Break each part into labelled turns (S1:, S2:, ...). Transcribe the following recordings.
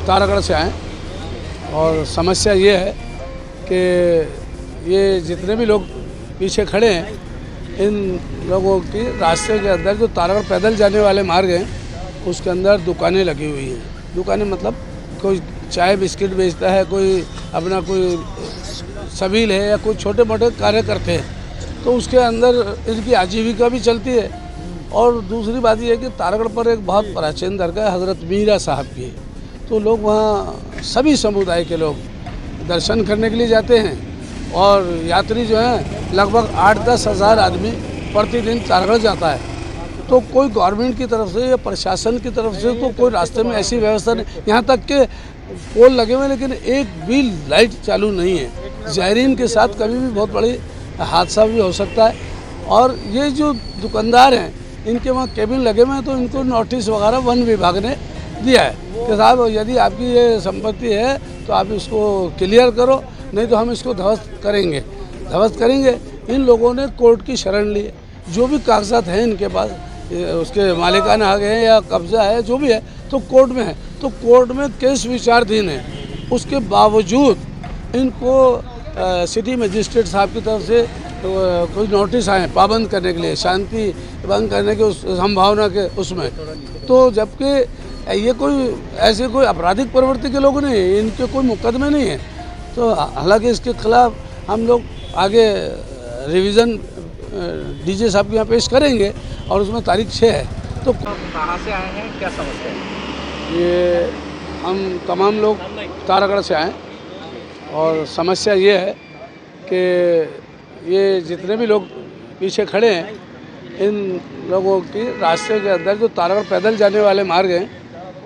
S1: तारागढ़ से आए और समस्या ये है कि ये जितने भी लोग पीछे खड़े हैं, इन लोगों की रास्ते के अंदर जो तारागढ़ पैदल जाने वाले मार्ग हैं उसके अंदर दुकानें लगी हुई हैं। दुकानें मतलब कोई चाय बिस्किट बेचता है, कोई अपना कोई सबील है या कोई छोटे मोटे कार्य करते हैं, तो उसके अंदर इनकी आजीविका भी चलती है। और दूसरी बात यह है कि तारागढ़ पर एक बहुत प्राचीन दरगाह हज़रत मीरा साहब की है, तो लोग वहाँ सभी समुदाय के लोग दर्शन करने के लिए जाते हैं। और यात्री जो हैं लगभग 8-10 हज़ार आदमी प्रतिदिन तारागढ़ जाता है। तो कोई गवर्नमेंट की तरफ से या प्रशासन की तरफ से तो कोई रास्ते में ऐसी व्यवस्था नहीं, यहाँ तक के पोल लगे हुए लेकिन एक भी लाइट चालू नहीं है। ज़ायरीन के साथ कभी भी बहुत बड़ी हादसा भी हो सकता है। और ये जो दुकानदार हैं इनके वहाँ केबिन लगे हुए हैं, तो इनको नोटिस वगैरह वन विभाग ने दिया है कि साहब यदि आपकी ये संपत्ति है तो आप इसको क्लियर करो, नहीं तो हम इसको ध्वस्त करेंगे। इन लोगों ने कोर्ट की शरण ली है। जो भी कागजात हैं इनके पास, उसके मालिकाना हक है या कब्जा है, जो भी है तो कोर्ट में है। तो कोर्ट में केस विचाराधीन है, उसके बावजूद इनको सिटी मजिस्ट्रेट साहब की तरफ से कोई नोटिस आए पाबंद करने के लिए, शांति भंग करने के उस संभावना के उसमें। तो जबकि ये ऐसे कोई आपराधिक प्रवृत्ति के लोग नहीं हैं, इनके कोई मुकदमे नहीं है। तो हालांकि इसके खिलाफ हम लोग आगे रिवीजन डीजे साहब के यहाँ पेश करेंगे और उसमें तारीख 6 है। तो
S2: कहाँ से आए हैं, क्या समस्या है?
S1: ये हम तमाम लोग तारागढ़ से आए और समस्या ये है कि ये जितने भी लोग पीछे खड़े हैं, इन लोगों की रास्ते के अंदर जो तारागढ़ पैदल जाने वाले मार्ग हैं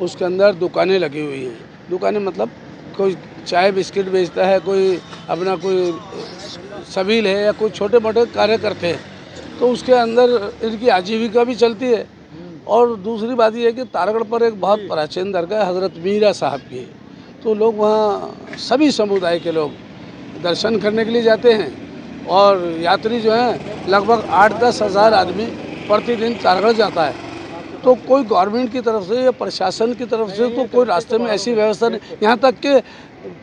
S1: उसके अंदर दुकानें लगी हुई हैं। दुकानें मतलब कोई चाय बिस्किट बेचता है, कोई अपना कोई सबील है या कोई छोटे मोटे कार्य करते हैं, तो उसके अंदर इनकी आजीविका भी चलती है। और दूसरी बात यह है कि तारागढ़ पर एक बहुत प्राचीन दरगाह हज़रत मीरा साहब की है, तो लोग वहाँ सभी समुदाय के लोग दर्शन करने के लिए जाते हैं। और यात्री जो हैं लगभग 8-10 हज़ार आदमी प्रतिदिन तारागढ़ जाता है। तो कोई गवर्नमेंट की तरफ से या प्रशासन की तरफ से तो कोई रास्ते में ऐसी व्यवस्था नहीं, यहाँ तक के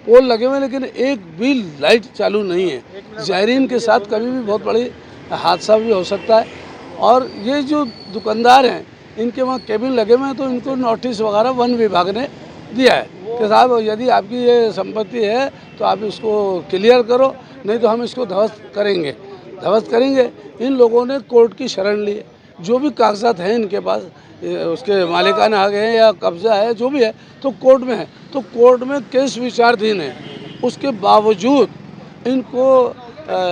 S1: पोल लगे हुए लेकिन एक भी लाइट चालू नहीं है। ज़ायरीन के साथ कभी भी बहुत बड़ी हादसा भी हो सकता है। और ये जो दुकानदार हैं इनके वहाँ केबिन लगे हुए हैं, तो इनको नोटिस वगैरह वन विभाग ने दिया है कि साहब यदि आपकी ये संपत्ति है तो आप इसको क्लियर करो, नहीं तो हम इसको ध्वस्त करेंगे। इन लोगों ने कोर्ट की शरण ली है। जो भी कागजात हैं इनके पास, उसके मालिकाना हक है या कब्जा है, जो भी है तो कोर्ट में है। तो कोर्ट में केस विचाराधीन है, उसके बावजूद इनको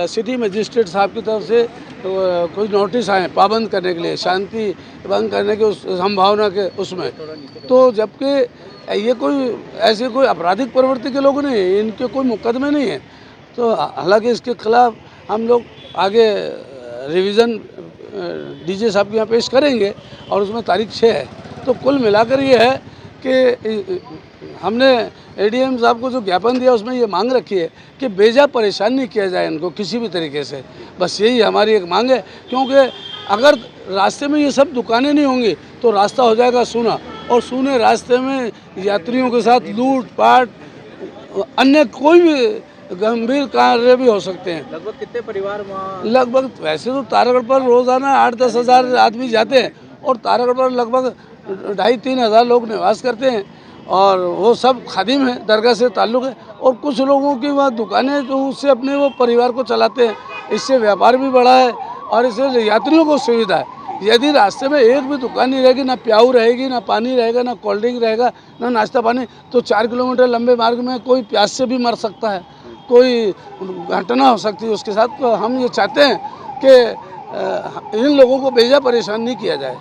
S1: सिटी मजिस्ट्रेट साहब की तरफ से कोई नोटिस आए पाबंद करने के लिए, शांति भंग करने के उस संभावना के उसमें। तो जबकि ये ऐसे कोई आपराधिक प्रवृत्ति के लोग नहीं हैं, इनके कोई मुकदमे नहीं है। तो हालांकि इसके खिलाफ हम लोग आगे रिवीजन डीजे साहब के यहाँ पेश करेंगे और उसमें तारीख 6 है। तो कुल मिलाकर ये है कि हमने एडीएम साहब को जो ज्ञापन दिया उसमें ये मांग रखी है कि बेजा परेशान नहीं किया जाए इनको किसी भी तरीके से। बस यही हमारी एक मांग है, क्योंकि अगर रास्ते में ये सब दुकानें नहीं होंगी तो रास्ता हो जाएगा सूना, और सूने रास्ते में यात्रियों के साथ लूट पाट अन्य कोई भी गंभीर कार्य भी हो सकते हैं।
S2: लगभग कितने परिवार वहाँ?
S1: लगभग वैसे तो तारागढ़ पर रोज़ाना 8-10 हज़ार आदमी जाते हैं और तारागढ़ पर लगभग 2,500-3 हज़ार लोग निवास करते हैं। और वो सब खादिम हैं, दरगाह से ताल्लुक़ है। और कुछ लोगों की वहाँ दुकानें तो उससे अपने वो परिवार को चलाते हैं। इससे व्यापार भी बढ़ा है और इससे यात्रियों को सुविधा है। यदि रास्ते में एक भी दुकान नहीं रहेगी, ना प्याऊ रहेगी, ना पानी रहेगा, ना कोल्ड ड्रिंक रहेगा, ना नाश्ता पानी, तो 4 किलोमीटर लंबे मार्ग में कोई प्यास से भी मर सकता है, कोई घटना हो सकती है उसके साथ। तो हम ये चाहते हैं कि इन लोगों को बेजा परेशान नहीं किया जाए।